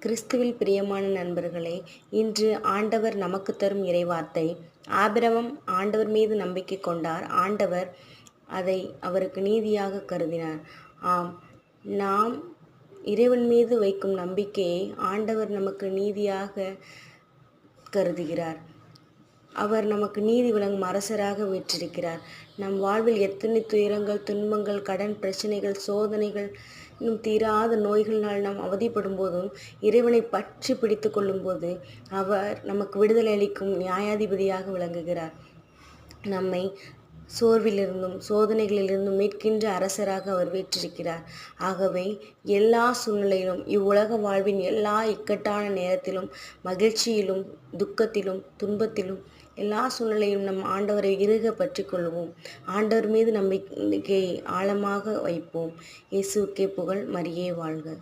கிறிஸ்துவில் பிரியமான நண்பர்களே, இன்று ஆண்டவர் நமக்கு தரும் இறைவார்த்தை. ஆபிரகாம் ஆண்டவர் மீது நம்பிக்கை கொண்டார். ஆண்டவர் அதை அவருக்கு நீதியாக கருதினார். ஆம், நாம் இறைவன் மீது வைக்கும் நம்பிக்கையை ஆண்டவர் நமக்கு நீதியாக கருதுகிறார். அவர் நமக்கு நீதி வழங்கும் அரசராக வீற்றிருக்கிறார். நம் வாழ்வில் எத்தனை துயரங்கள், துன்பங்கள், கடன் பிரச்சனைகள், சோதனைகள், இன்னும் தீராத நோய்களினால் நாம் அவதிப்படும் போதும் இறைவனை பற்றி பிடித்து கொள்ளும்போது அவர் நமக்கு விடுதலை அளிக்கும் நியாயாதிபதியாக விளங்குகிறார். நம்மை சோர்விலிருந்தும் சோதனைகளிலிருந்தும் மீட்கின்ற அரசராக அவர் வீற்றிருக்கிறார். ஆகவே எல்லா சூழ்நிலையிலும், இவ்வுலக வாழ்வின் எல்லா இக்கட்டான நேரத்திலும், மகிழ்ச்சியிலும், துக்கத்திலும், துன்பத்திலும், எல்லா சூழ்நிலையிலும் நம் ஆண்டவரை இறுக பற்றி கொள்வோம். ஆண்டவர் மீது நம்பிக்கையை ஆழமாக வைப்போம். இயேசுவுக்கே புகழ். மரியே வாழ்க.